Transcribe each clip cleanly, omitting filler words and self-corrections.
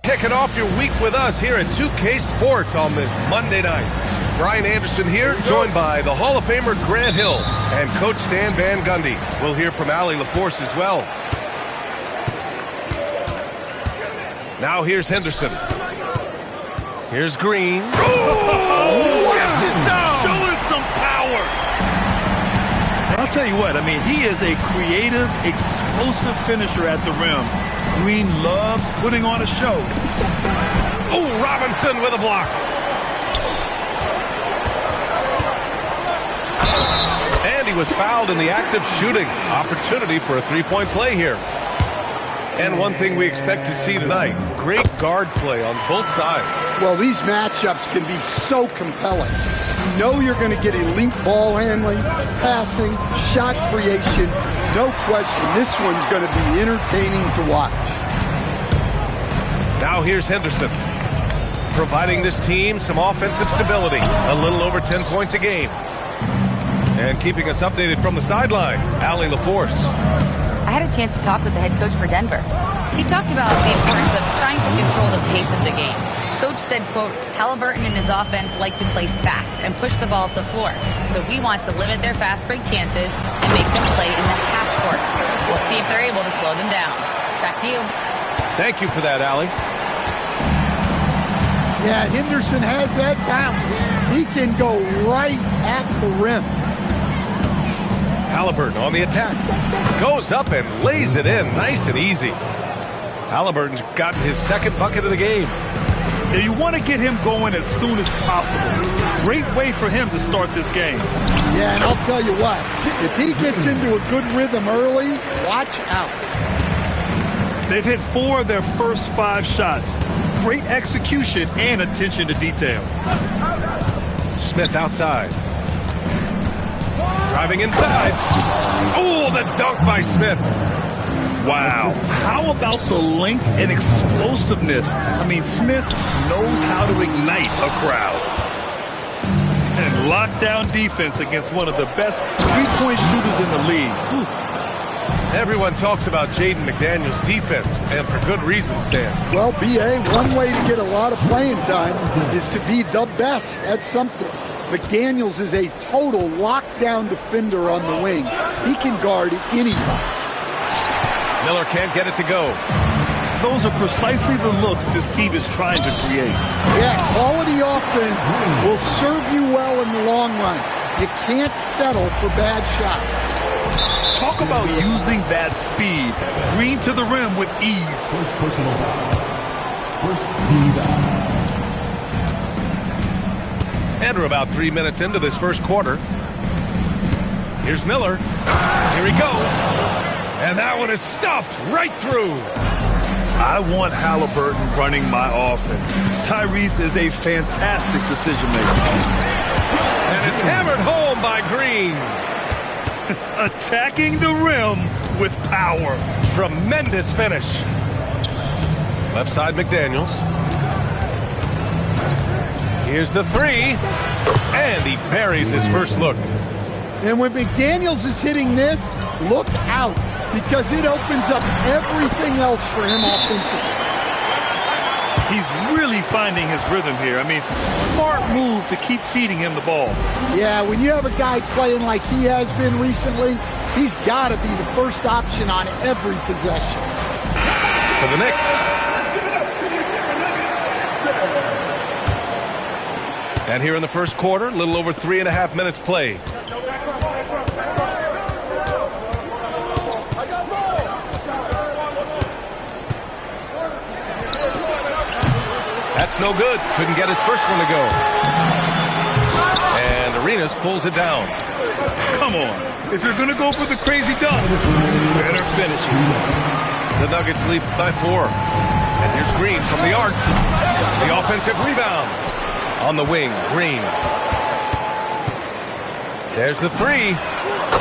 Kicking off your week with us here at 2K Sports on this Monday night. Brian Anderson here, joined by the Hall of Famer Grant Hill and Coach Stan Van Gundy. We'll hear from Allie LaForce as well. Now here's Henderson. Here's Green. Showing some power. I'll tell you what, I mean, he is a creative, explosive finisher at the rim. Green loves putting on a show. Oh, Robinson with a block. And he was fouled in the act of shooting. Opportunity for a three-point play here. And one thing we expect to see tonight, great guard play on both sides. Well, these matchups can be so compelling. You know you're going to get elite ball handling, passing, shot creation. No question, this one's going to be entertaining to watch. Now here's Henderson, providing this team some offensive stability. A little over 10 points a game. And keeping us updated from the sideline, Allie LaForce. I had a chance to talk with the head coach for Denver. He talked about the importance of trying to control the pace of the game. Coach said, quote, Halliburton and his offense like to play fast and push the ball up the floor. So we want to limit their fast break chances and make them play in the half court. We'll see if they're able to slow them down. Back to you. Thank you for that, Allie. Yeah, Henderson has that bounce. He can go right at the rim. Halliburton on the attack. Goes up and lays it in. Nice and easy. Halliburton's gotten his second bucket of the game. Yeah, you want to get him going as soon as possible. Great way for him to start this game. Yeah, and I'll tell you what, if he gets into a good rhythm early, watch out. They've hit 4 of their first 5 shots. Great execution and attention to detail. Smith outside. Driving inside. Oh, the dunk by Smith. Wow. How about the length and explosiveness? I mean, Smith knows how to ignite a crowd. And lockdown defense against one of the best three-point shooters in the league. Ooh. Everyone talks about Jaden McDaniels' defense, and for good reason, Stan. Well, B.A., one way to get a lot of playing time is to be the best at something. McDaniels is a total lockdown defender on the wing. He can guard anybody. Miller can't get it to go. Those are precisely the looks this team is trying to create. Yeah, quality offense will serve you well in the long run. You can't settle for bad shots. Talk about using that speed. Green to the rim with ease. First personal foul. First team foul. And we're about 3 minutes into this first quarter. Here's Miller. Here he goes. And that one is stuffed right through. I want Halliburton running my offense. Tyrese is a fantastic decision maker. And it's hammered home by Green. Attacking the rim with power. Tremendous finish. Left side McDaniels. Here's the three. And he buries his first look. And when McDaniels is hitting this, look out, because it opens up everything else for him offensively. He's really finding his rhythm here. I mean, smart move to keep feeding him the ball. Yeah, when you have a guy playing like he has been recently, he's got to be the first option on every possession. For the Knicks. And here in the first quarter, a little over 3.5 minutes played. That's no good. Couldn't get his first one to go. And Arenas pulls it down. Come on. If you're going to go for the crazy dunk, better finish it. The Nuggets lead by 4. And here's Green from the arc. The offensive rebound. On the wing, Green. There's the three.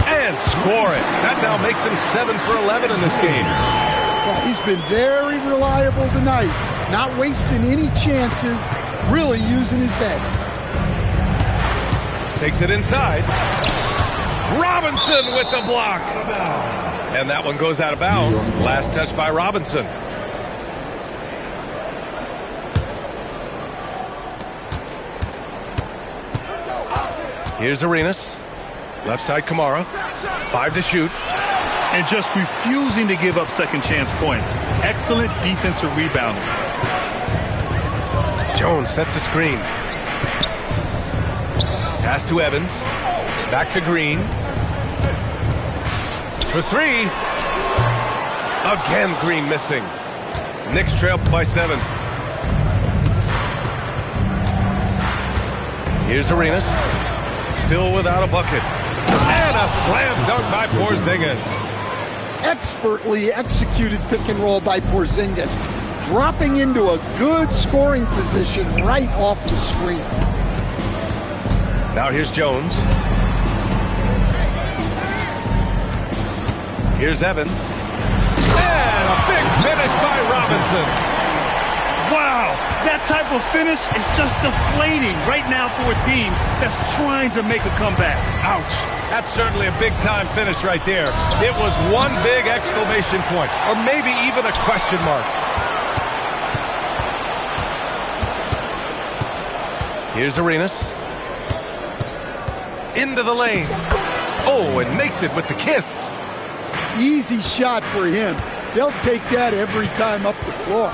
And score it. That now makes him 7 for 11 in this game. Well, he's been very reliable tonight. Not wasting any chances. Really using his head. Takes it inside. Robinson with the block. And that one goes out of bounds. Last touch by Robinson. Here's Arenas. Left side Kamara. 5 to shoot. And just refusing to give up second chance points. Excellent defensive rebounding. Jones sets a screen. Pass to Evans. Back to Green. For 3. Again, Green missing. Knicks trail by 7. Here's Arenas. Still without a bucket. And a slam dunk by Porzingis. Expertly executed pick and roll by Porzingis, dropping into a good scoring position right off the screen. Now here's Jones. Here's Evans. And a big finish by Robinson. Wow, that type of finish is just deflating right now for a team that's trying to make a comeback. Ouch. That's certainly a big-time finish right there. It was one big exclamation point, or maybe even a question mark. Here's Arenas. Into the lane. Oh, and makes it with the kiss. Easy shot for him. They'll take that every time up the floor.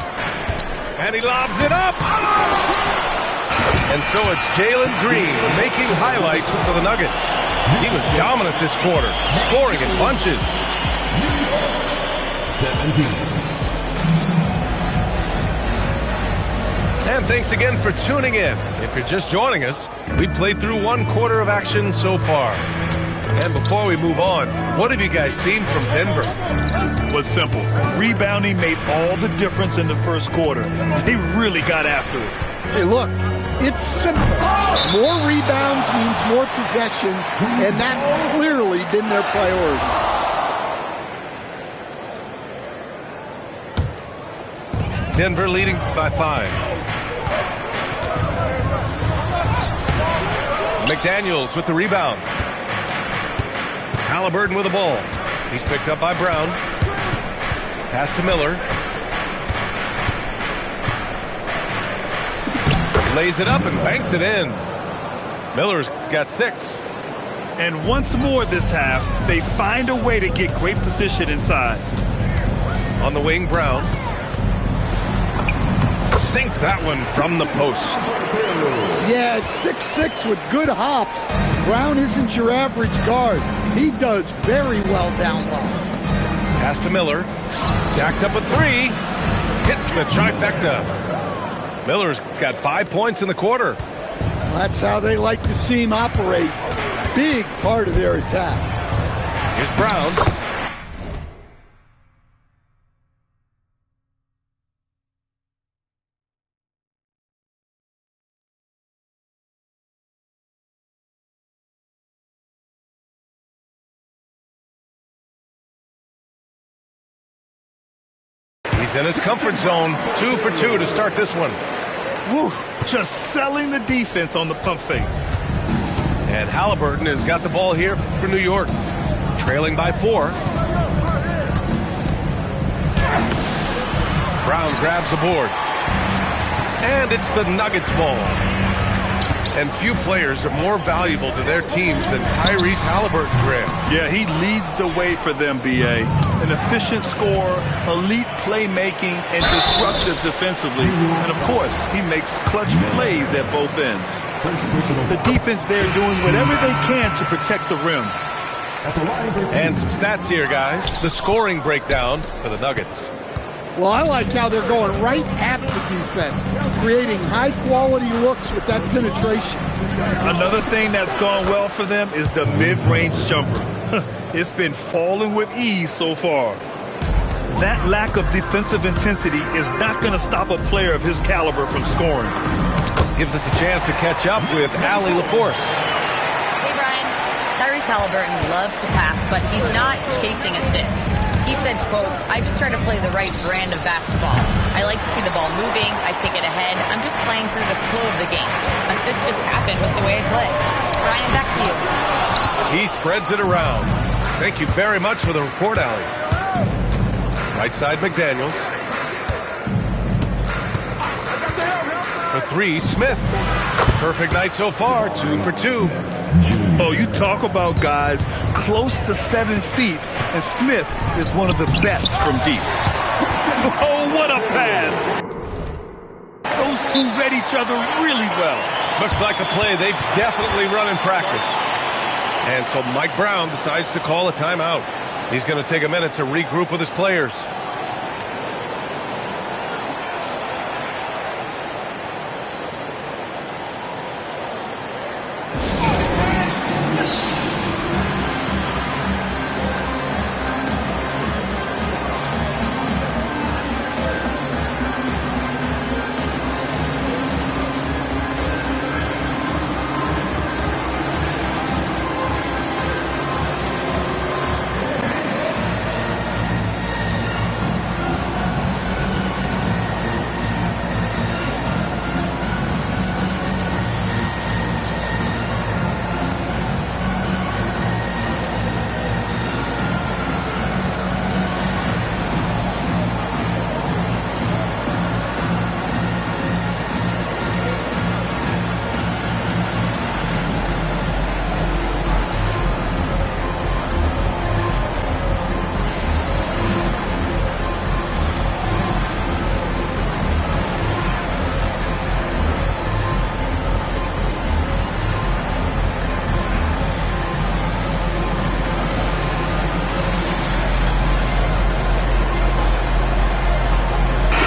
And he lobs it up. And so it's Jalen Green making highlights for the Nuggets. He was dominant this quarter, scoring in bunches. 17. And thanks again for tuning in. If you're just joining us, we played through one quarter of action so far. And before we move on, what have you guys seen from Denver? Was simple. Rebounding made all the difference in the first quarter. They really got after it. Hey, look, it's simple. More rebounds means more possessions, and that's clearly been their priority. Denver leading by 5. McDaniels with the rebound. Halliburton with the ball. He's picked up by Brown. Pass to Miller. Lays it up and banks it in. Miller's got 6. And once more this half, they find a way to get great position inside. On the wing, Brown. Sinks that one from the post. Yeah, it's 6'6" with good hops. Brown isn't your average guard. He does very well down low. Pass to Miller. Stacks up a 3. Hits the trifecta. Miller's got 5 points in the quarter. Well, that's how they like to see him operate. Big part of their attack. Here's Brown. He's in his comfort zone. 2 for 2 to start this one. Woo, just selling the defense on the pump fake. And Halliburton has got the ball here for New York. Trailing by 4. Brown grabs the board. And it's the Nuggets ball. And few players are more valuable to their teams than Tyrese Halliburton, Grant. Yeah, he leads the way for them, B.A. An efficient scorer, elite playmaking, and disruptive defensively. And, of course, he makes clutch plays at both ends. The defense there doing whatever they can to protect the rim. And some stats here, guys. The scoring breakdown for the Nuggets. Well, I like how they're going right at the defense, creating high-quality looks with that penetration. Another thing that's gone well for them is the mid-range jumper. It's been falling with ease so far. That lack of defensive intensity is not going to stop a player of his caliber from scoring. Gives us a chance to catch up with Allie LaForce. Hey, Brian. Tyrese Halliburton loves to pass, but he's not chasing assists. He said, quote, "I just try to play the right brand of basketball. I like to see the ball moving. I kick it ahead. I'm just playing through the flow of the game. Assists just happen with the way I play." Brian, back to you. He spreads it around. Thank you very much for the report, Allie. Right side, McDaniels. For 3, Smith. Perfect night so far, 2 for 2. Oh, you talk about guys close to 7 feet, and Smith is one of the best from deep. Oh, what a pass! Those two read each other really well. Looks like a play they've definitely run in practice. And so Mike Brown decides to call a timeout. He's going to take a minute to regroup with his players.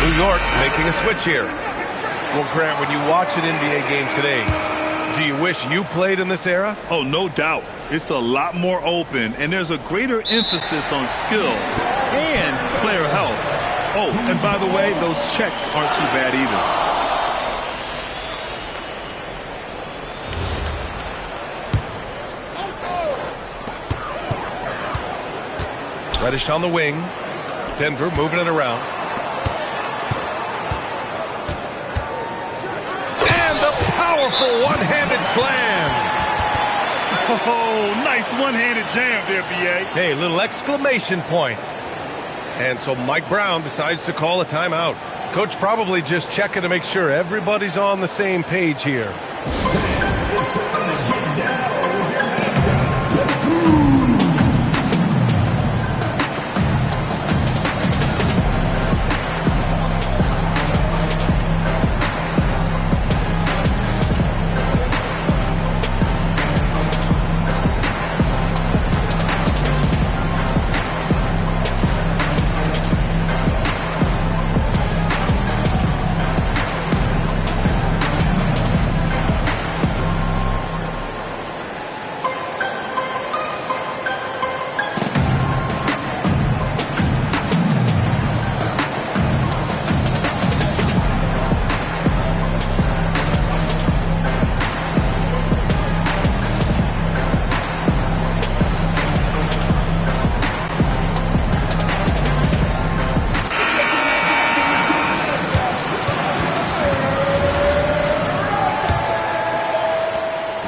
New York making a switch here. Well, Grant, when you watch an NBA game today, do you wish you played in this era? Oh, no doubt. It's a lot more open, and there's a greater emphasis on skill and player health. Oh, and by the way, those checks aren't too bad either. Reddish on the wing. Denver moving it around. And the powerful one-handed slam. Oh, nice one-handed jam there, B.A. Hey, little exclamation point. And so Mike Brown decides to call a timeout. Coach probably just checking to make sure everybody's on the same page here.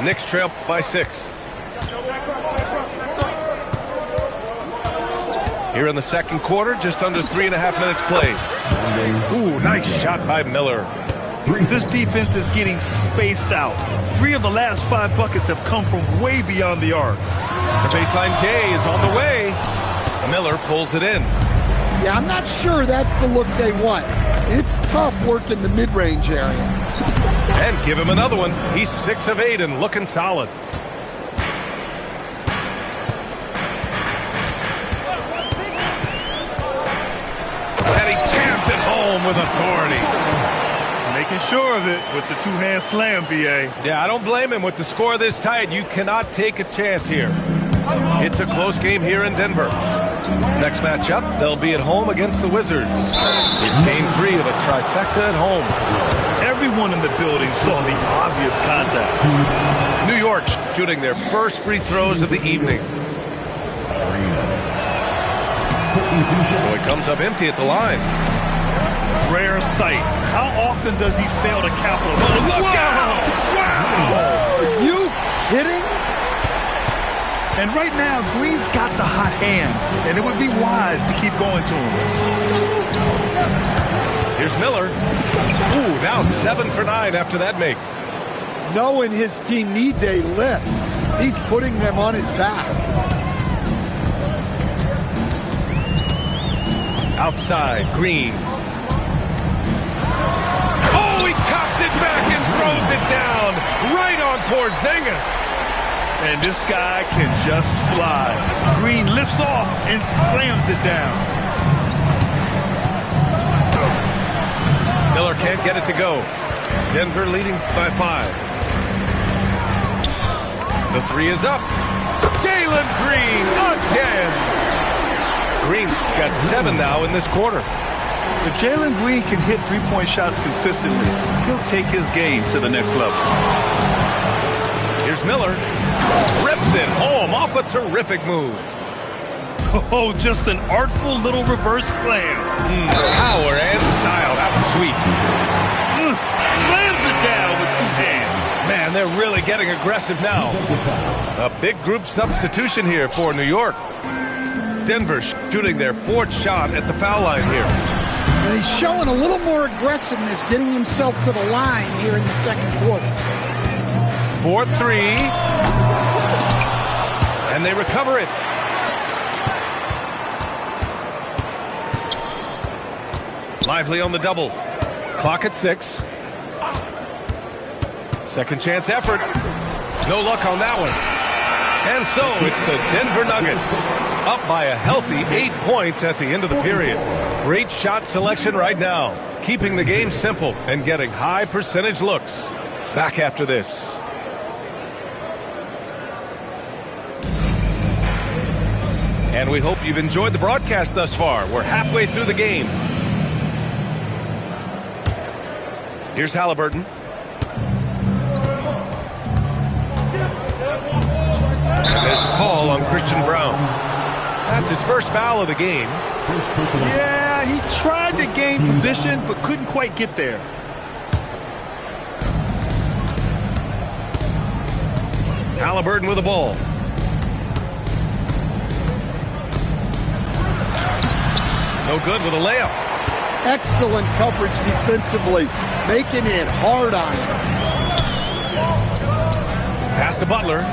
Knicks trail by 6. Here in the second quarter, just under 3.5 minutes played. Ooh, nice shot by Miller. This defense is getting spaced out. 3 of the last 5 buckets have come from way beyond the arc. The baseline J is on the way. Miller pulls it in. Yeah, I'm not sure that's the look they want. It's tough working the mid-range area. And give him another one. He's 6 of 8 and looking solid. And he jams it home with authority. Making sure of it with the two-hand slam, B.A. Yeah, I don't blame him. With the score this tight, you cannot take a chance here. It's a close game here in Denver. Next matchup, they'll be at home against the Wizards. It's game 3 of a trifecta at home. Everyone in the building saw the obvious contact. New York shooting their first free throws of the evening. So it comes up empty at the line. Rare sight. How often does he fail to capitalize? Oh, look out! Wow! Are you kidding? And right now, Green's got the hot hand, and it would be wise to keep going to him. Here's Miller. Ooh, now 7 for 9 after that make. knowing his team needs a lift, he's putting them on his back. Outside, Green. Oh, he cocks it back and throws it down right on Porzingis. And this guy can just fly. Green lifts off and slams it down. Miller can't get it to go. Denver leading by 5. The 3 is up. Jalen Green again. Green's got 7 now in this quarter. If Jalen Green can hit three-point shots consistently, he'll take his game to the next level. Here's Miller. Rips it home off a terrific move. Oh, just an artful little reverse slam. Power and style. That was sweet. Slams it down with 2 hands. Man, they're really getting aggressive now. A big group substitution here for New York. Denver shooting their 4th shot at the foul line here. And he's showing a little more aggressiveness, getting himself to the line here in the second quarter. 4-3. And they recover it. Lively on the double. Clock at 6. Second chance effort. No luck on that one. And so it's the Denver Nuggets up by a healthy 8 points at the end of the period. Great shot selection right now. Keeping the game simple and getting high percentage looks. Back after this. And we hope you've enjoyed the broadcast thus far. We're halfway through the game. Here's Halliburton. And there's a call on Christian Brown. That's his first foul of the game. Yeah, he tried to gain position, but couldn't quite get there. Halliburton with the ball. No good with a layup. Excellent coverage defensively, making it hard on him. Pass to Butler.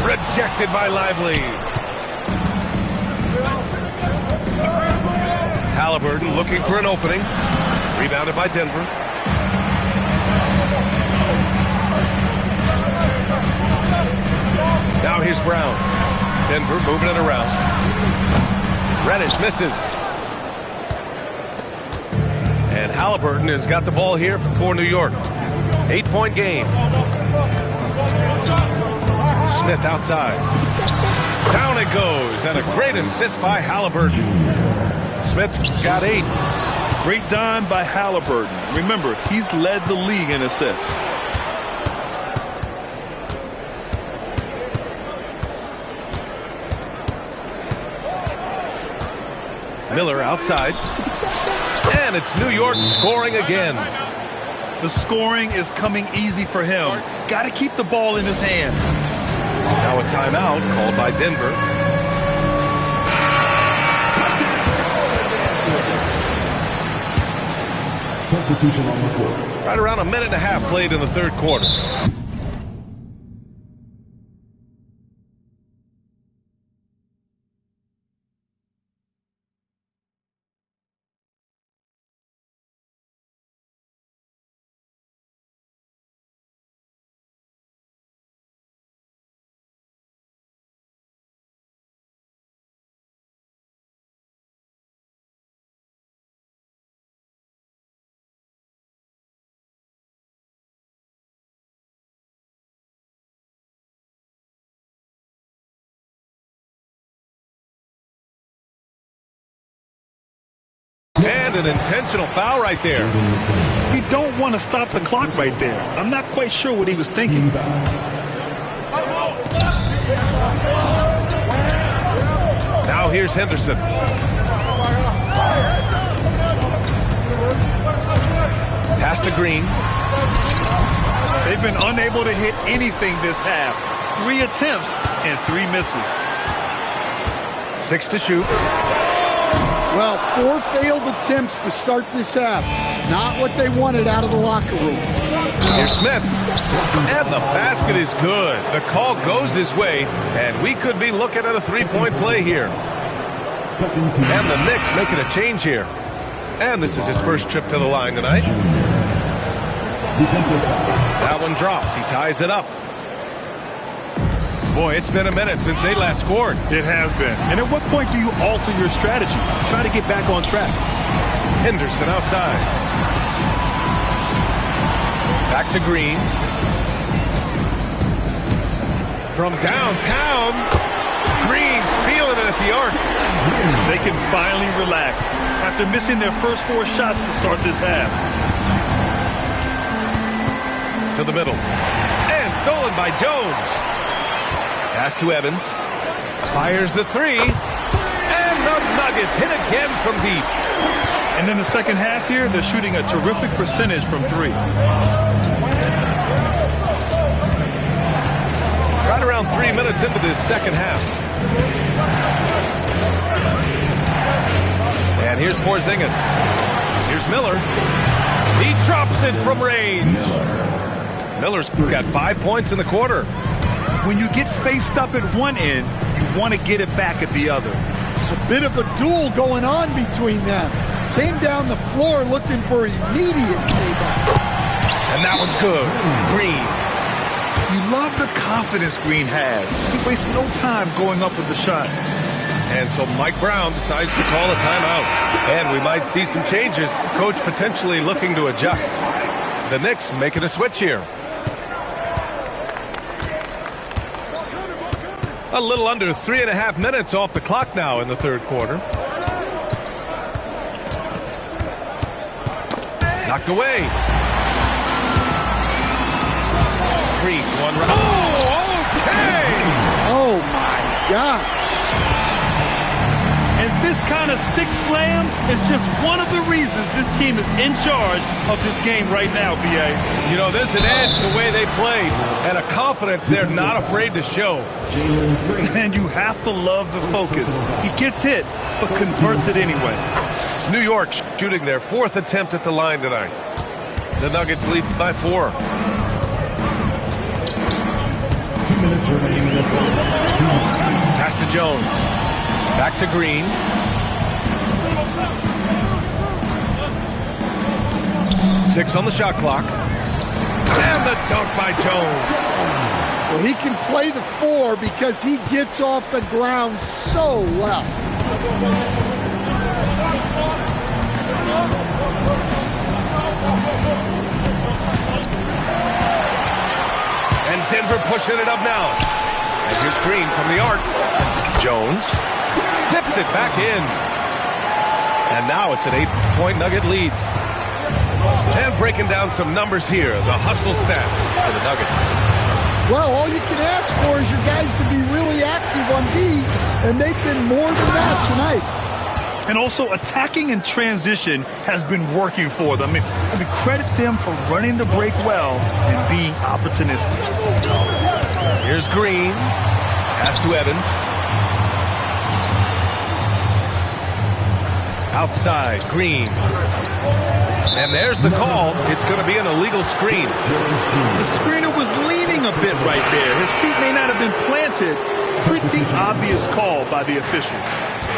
Rejected by Lively. Halliburton looking for an opening. Rebounded by Denver. Now here's Brown. Denver moving it around. Reddish misses. And Halliburton has got the ball here for New York. 8-point game. Smith outside. Down it goes. And a great assist by Halliburton. Smith's got 8. Great dime by Halliburton. Remember, he's led the league in assists. Miller outside. And it's New York scoring again. The scoring is coming easy for him. Got to keep the ball in his hands. Now a timeout called by Denver. Substitution on the court. Right around a minute and a half played in the third quarter. And an intentional foul right there. You don't want to stop the clock right there. I'm not quite sure what he was thinking. Now here's Henderson. Pass to Green. They've been unable to hit anything this half. 3 attempts and 3 misses. 6 to shoot. Well, 4 failed attempts to start this half. Not what they wanted out of the locker room. Here's Smith. And the basket is good. The call goes his way, and we could be looking at a 3-point play here. And the Knicks making a change here. And this is his first trip to the line tonight. That one drops. He ties it up. Boy, it's been a minute since they last scored. It has been. And at what point do you alter your strategy? Try to get back on track. Henderson outside. Back to Green. From downtown, Green's feeling it at the arc. They can finally relax after missing their first 4 shots to start this half. To the middle. And stolen by Jones. Pass to Evans. Fires the 3. And the Nuggets hit again from deep. And in the second half here, they're shooting a terrific percentage from 3. Right around 3 minutes into this second half. And here's Porzingis. Here's Miller. He drops it from range. Miller's got 5 points in the quarter. When you get faced up at one end, you want to get it back at the other. A bit of a duel going on between them. Came down the floor looking for immediate payback. And that one's good. Green. You love the confidence Green has. He wastes no time going up with the shot. And so Mike Brown decides to call a timeout. And we might see some changes. Coach potentially looking to adjust. The Knicks making a switch here. A little under 3.5 minutes off the clock now in the third quarter. Knocked away. Green, one right. Oh, okay! Oh, my God. And this kind of six slam is just one of the reasons this team is in charge of this game right now, B.A. You know, there's an edge the way they played and a confidence they're not afraid to show. And you have to love the focus. He gets hit, but converts it anyway. New York shooting their 4th attempt at the line tonight. The Nuggets lead by 4. 2 minutes remaining. Pass to Jones. Back to Green. Six on the shot clock. And the dunk by Jones. Well, he can play the 4 because he gets off the ground so well. And Denver pushing it up now. And here's Green from the arc. Jones tips it back in. And now it's an 8-point Nugget lead. And breaking down some numbers here, the hustle stats for the Nuggets. Well, all you can ask for is your guys to be really active on D, and they've been more than that tonight. And also attacking in transition has been working for them. I mean, credit them for running the break well and being opportunistic. Here's Green. Pass to Evans. Outside, Green. And there's the call. It's going to be an illegal screen. The screener was leaning a bit right there. His feet may not have been planted. Pretty obvious call by the officials.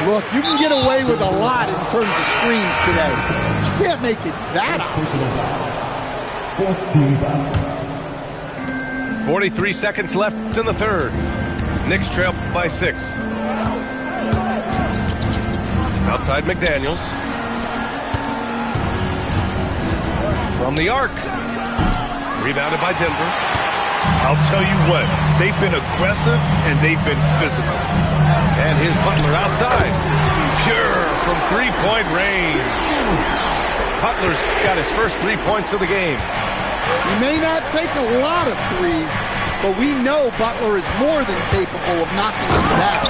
Look, you can get away with a lot in terms of screens today. You can't make it that obvious. 43 seconds left in the third. Knicks trail by 6. Outside McDaniels. From the arc. Rebounded by Denver. I'll tell you what, they've been aggressive and they've been physical. And here's Butler outside. Pure from three-point range. Butler's got his first 3 points of the game. He may not take a lot of threes, but we know Butler is more than capable of knocking them down.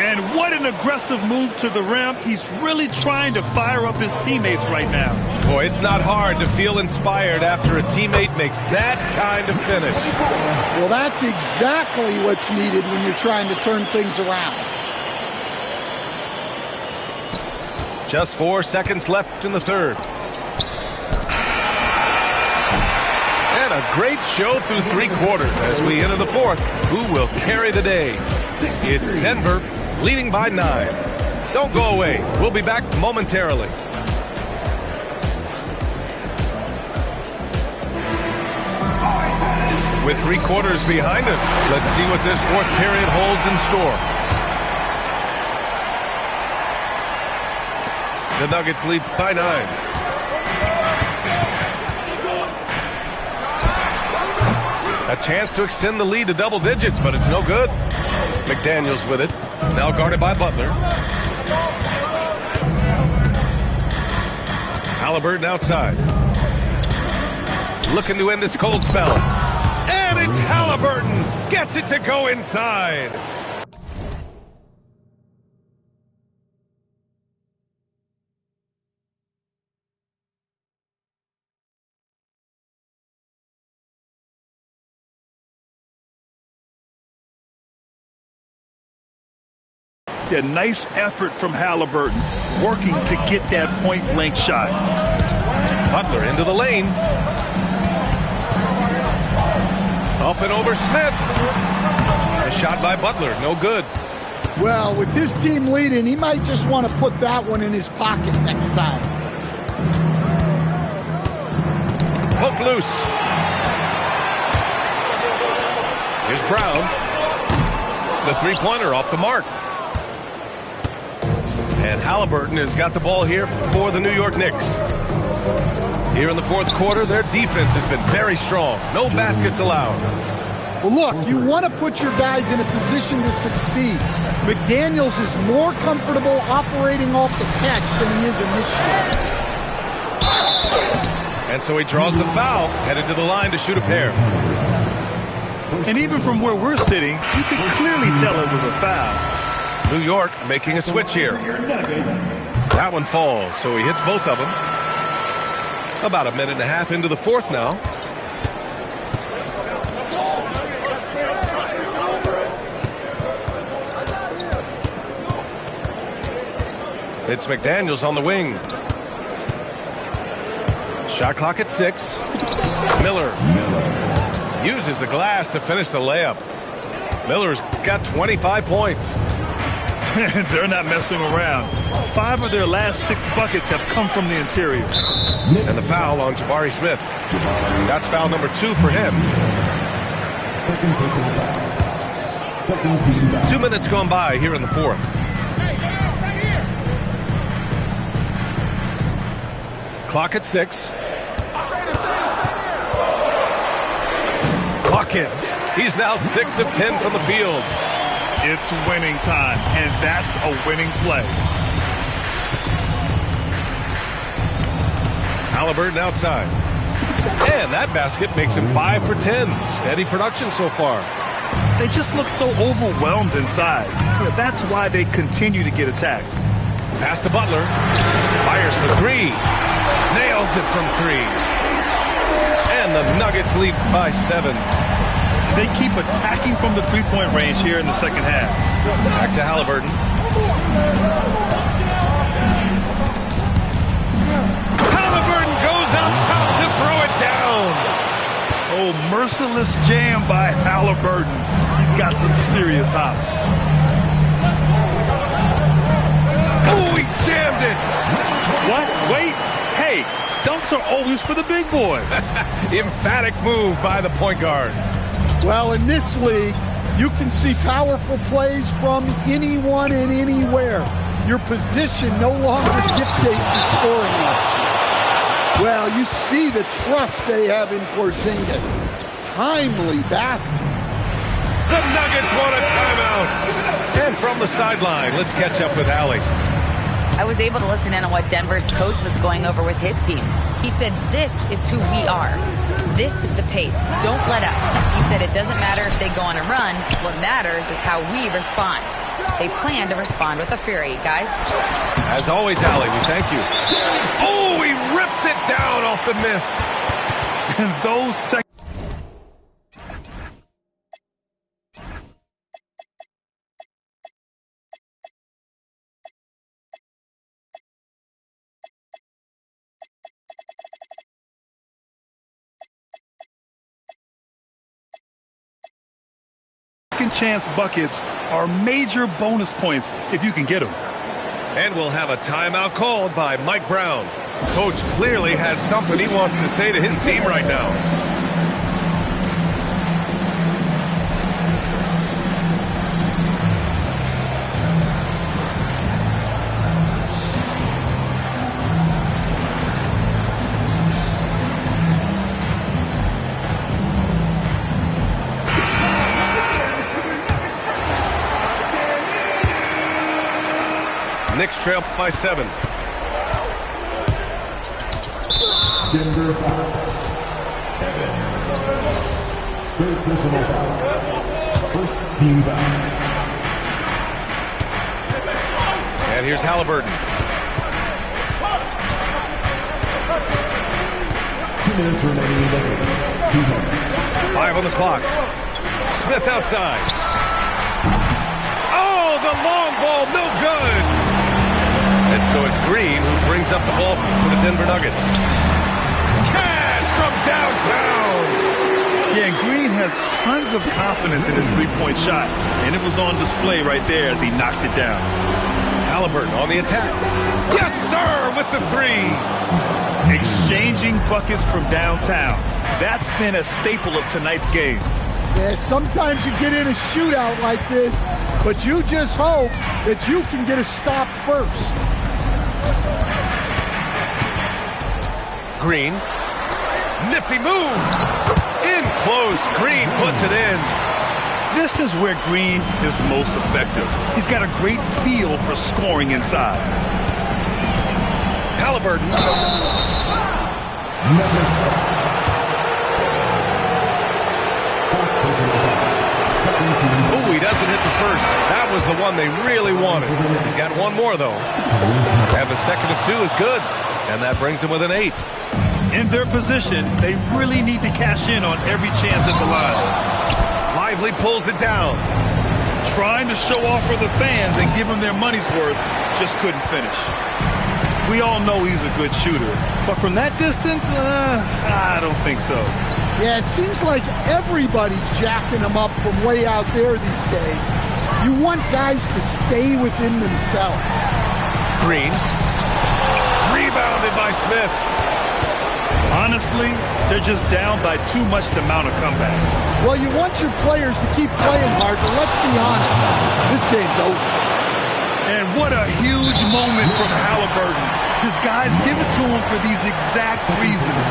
And what an aggressive move to the rim. He's really trying to fire up his teammates right now. Boy, it's not hard to feel inspired after a teammate makes that kind of finish. Well, that's exactly what's needed when you're trying to turn things around. Just 4 seconds left in the third. And a great show through 3 quarters as we enter the fourth. Who will carry the day? It's Denver leading by 9. Don't go away. We'll be back momentarily. With 3 quarters behind us, let's see what this fourth period holds in store. The Nuggets lead by 9. A chance to extend the lead to double digits, but it's no good. McDaniels with it. Now guarded by Butler. Halliburton outside. Looking to end this cold spell. And it's Halliburton. Gets it to go inside. Yeah, nice effort from Halliburton, working to get that point-blank shot. Butler into the lane. Up and over Smith. A shot by Butler, no good. Well, with this team leading, he might just want to put that one in his pocket next time. Poke loose. Here's Brown. The three-pointer off the mark. And Halliburton has got the ball here for the New York Knicks. Here in the fourth quarter, their defense has been very strong. No baskets allowed. Well, look, you want to put your guys in a position to succeed. McDaniels is more comfortable operating off the catch than he is initiating. And so he draws the foul, headed to the line to shoot a pair. And even from where we're sitting, you can clearly tell it was a foul. New York making a switch here. That one falls, so he hits both of them. About a minute and a half into the fourth now. It's McDaniels on the wing. Shot clock at 6. Miller uses the glass to finish the layup. Miller's got 25 points. They're not messing around. 5 of their last 6 buckets have come from the interior. And the foul on Jabari Smith. That's foul number 2 for him. Second personal foul. Second team foul. 2 minutes gone by here in the fourth. Clock at 6. Buckets. He's now 6 of 10 from the field. It's winning time, and that's a winning play. Halliburton outside. And that basket makes him 5 for 10. Steady production so far. They just look so overwhelmed inside. That's why they continue to get attacked. Pass to Butler. Fires for 3. Nails it from 3. And the Nuggets lead by 7. They keep attacking from the three-point range here in the second half. Back to Halliburton. Halliburton goes up top to throw it down. Oh, merciless jam by Halliburton. He's got some serious hops. Oh, he jammed it. What? Wait. Hey, dunks are always for the big boys. Emphatic move by the point guard. Well, in this league, you can see powerful plays from anyone and anywhere. Your position no longer dictates your scoring level. Well, you see the trust they have in Porzingis. Timely basket. The Nuggets want a timeout. And from the sideline, let's catch up with Allie. I was able to listen in on what Denver's coach was going over with his team. He said, this is who we are. This is the pace. Don't let up. He said it doesn't matter if they go on a run. What matters is how we respond. They plan to respond with a fury, guys. As always, Allie, we thank you. Oh, he rips it down off the miss. And those seconds. chance buckets are major bonus points if you can get them. And we'll have a timeout called by Mike Brown. Coach clearly has something he wants to say to his team right now. Knicks trail by 7. Denver foul. Third personal foul. First team foul. And here's Halliburton. 2 minutes remaining in the game. 2 minutes. 5 on the clock. Smith outside. Oh, the long ball, no good. And so it's Green who brings up the ball for the Denver Nuggets. Cash from downtown. Yeah, and Green has tons of confidence in his three-point shot, and it was on display right there as he knocked it down. Halliburton on the attack. Yes, sir, with the 3. Exchanging buckets from downtown. That's been a staple of tonight's game. Yeah, sometimes you get in a shootout like this, but you just hope that you can get a stop first. Green. Nifty move. In close. Green puts it in. This is where Green is most effective. He's got a great feel for scoring inside. Halliburton. Oh, he doesn't hit the first. That was the one they really wanted. He's got one more, though. And the second of 2 is good. And that brings him with an 8. In their position, they really need to cash in on every chance at the line. Lively pulls it down. Trying to show off for the fans and give them their money's worth, just couldn't finish. We all know he's a good shooter, but from that distance, I don't think so. Yeah, it seems like everybody's jacking him up from way out there these days. You want guys to stay within themselves. Green. Rebounded by Smith. Honestly, they're just down by too much to mount a comeback. Well, you want your players to keep playing hard, but let's be honest, this game's over. And what a huge moment from Halliburton. His guys give it to him for these exact reasons.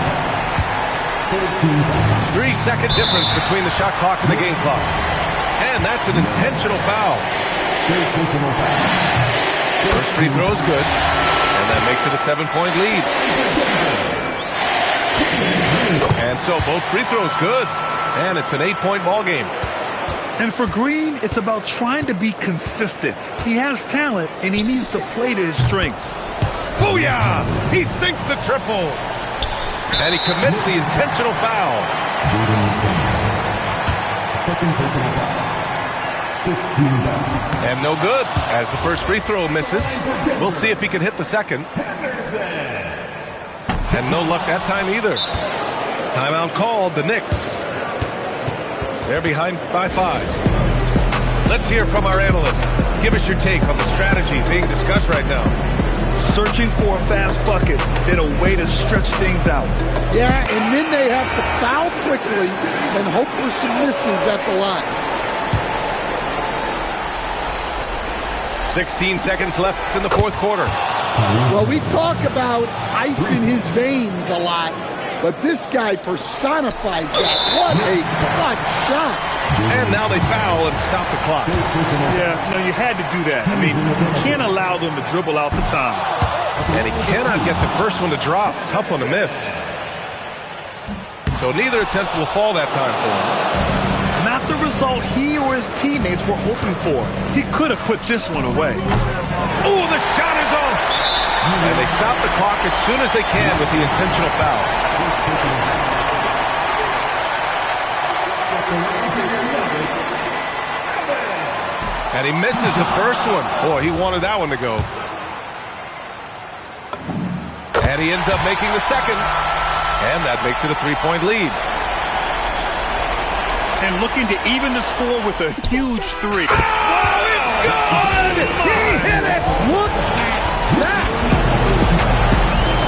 3-second difference between the shot clock and the game clock. And that's an intentional foul. First free throw is good. And that makes it a 7-point lead. And so both free throws good. And it's an 8-point ball game. And for Green, it's about trying to be consistent. He has talent, and he needs to play to his strengths. Booyah! He sinks the triple. And he commits the intentional foul. Second personal foul. 15 foul. And no good, as the first free throw misses. We'll see if he can hit the second. And no luck that time either. Timeout called, the Knicks. They're behind by 5. Let's hear from our analyst. Give us your take on the strategy being discussed right now. Searching for a fast bucket, then a way to stretch things out. Yeah, and then they have to foul quickly and hope for some misses at the line. 16 seconds left in the fourth quarter. Well, we talk about ice in his veins a lot, but this guy personifies that. What a clutch shot. And now they foul and stop the clock. Yeah, no, you had to do that. I mean, you can't allow them to dribble out the time. And he cannot get the first one to drop. Tough one to miss. So neither attempt will fall that time for him. Not the result he or his teammates were hoping for. He could have put this one away. Oh, the shot is off! And they stop the clock as soon as they can with the intentional foul. And he misses the first one. Boy, he wanted that one to go. And he ends up making the second. And that makes it a 3-point lead. and looking to even the score with a huge three. Oh, it's good! He hit it! Look at that!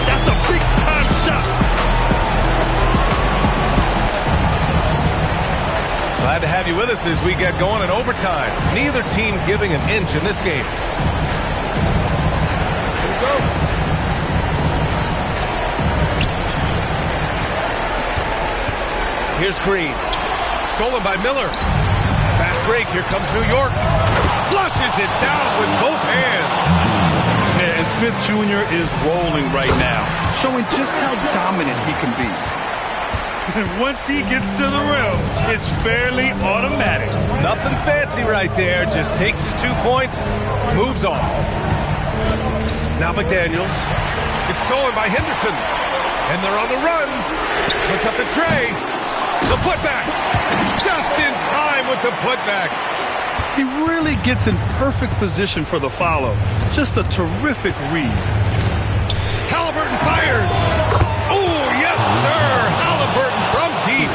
That's a big-time shot. Glad to have you with us as we get going in overtime. Neither team giving an inch in this game. Here we go. Here's Green. Stolen by Miller. Fast break. Here comes New York. Flushes it down with both hands. Yeah, and Smith Jr. is rolling right now, showing just how dominant he can be. And once he gets to the rim, it's fairly automatic. Nothing fancy right there. Just takes his 2 points, moves on. Now McDaniels. It's stolen by Henderson. And they're on the run. Puts up the tray. The putback. Just in time with the putback. He really gets in perfect position for the follow. Just a terrific read. Halliburton fires. Oh, yes, sir. Halliburton from deep.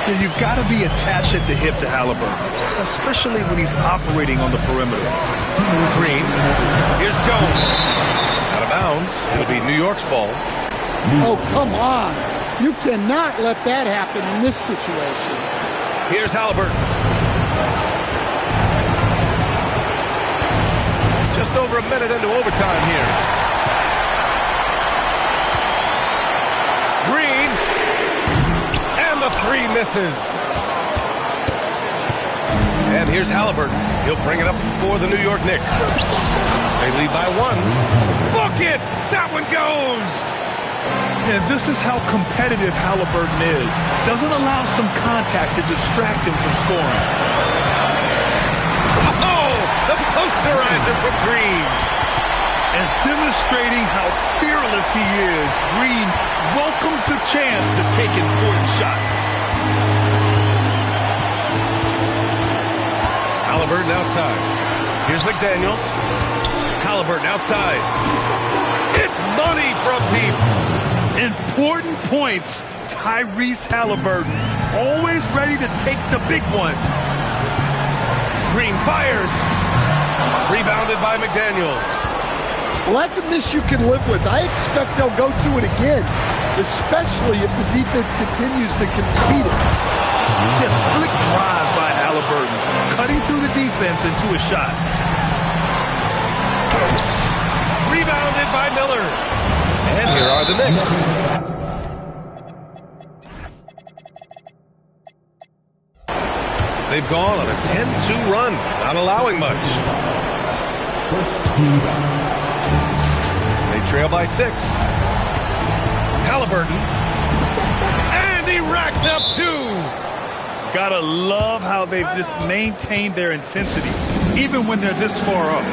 Yeah, you've got to be attached at the hip to Halliburton, especially when he's operating on the perimeter. Green. Here's Jones. Out of bounds. It'll be New York's ball. Oh, come on. You cannot let that happen in this situation. Here's Halliburton. Just over a minute into overtime here. Green. And the three misses. And here's Halliburton. He'll bring it up for the New York Knicks. They lead by 1. Book it! That one goes! And this is how competitive Halliburton is. Doesn't allow some contact to distract him from scoring. Oh, the posterizer from Green. And demonstrating how fearless he is, Green welcomes the chance to take important shots. Halliburton outside. Here's McDaniels. Halliburton outside. It's money from deep. Important points. Tyrese Halliburton, always ready to take the big one. Green fires. Rebounded by McDaniels. Well, that's a miss you can live with. I expect they'll go to it again, especially if the defense continues to concede it. A slick drive by Halliburton, cutting through the defense into a shot. Rebounded by Miller. And here are the Knicks. They've gone on a 10-2 run, not allowing much. First team foul. They trail by 6. Halliburton. And he racks up 2. Gotta love how they've just maintained their intensity, even when they're this far up.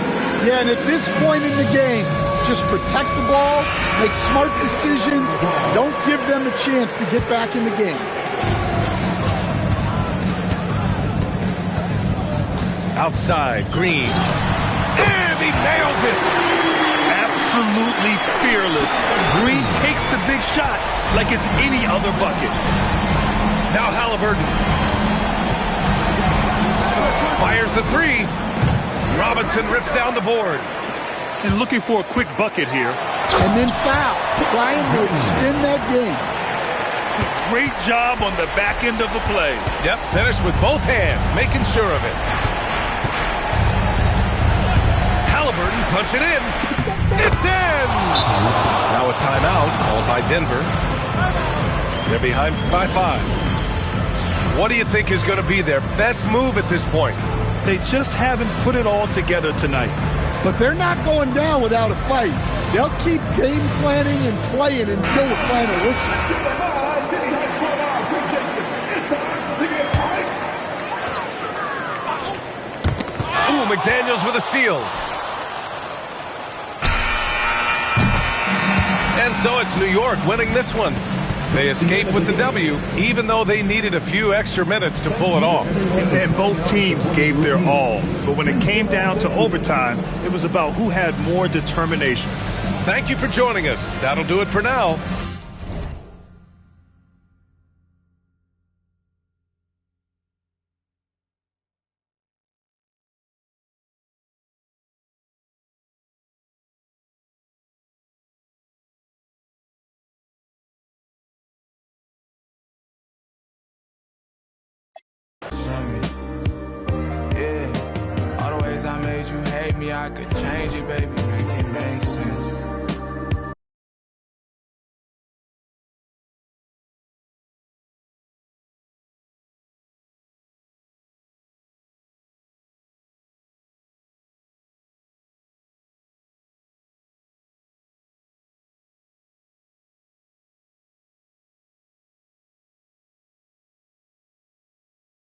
Yeah, and at this point in the game, just protect the ball, make smart decisions, don't give them a chance to get back in the game. Outside, Green. And he nails it. Absolutely fearless. Green takes the big shot like it's any other bucket. Now Halliburton. Fires the 3. Robinson rips down the board. And looking for a quick bucket here. And then foul, trying to extend that game. Great job on the back end of the play. Yep, finished with both hands, making sure of it. Halliburton punching in. It's in! Now a timeout called by Denver. They're behind by 5. What do you think is going to be their best move at this point? They just haven't put it all together tonight. But they're not going down without a fight. They'll keep game planning and playing until the final whistle. Ooh, McDaniels with a steal. And so it's New York winning this one. They escape with the W, even though they needed a few extra minutes to pull it off. And both teams gave their all. But when it came down to overtime, it was about who had more determination. Thank you for joining us. That'll do it for now. me, I could change it, baby, make it make sense.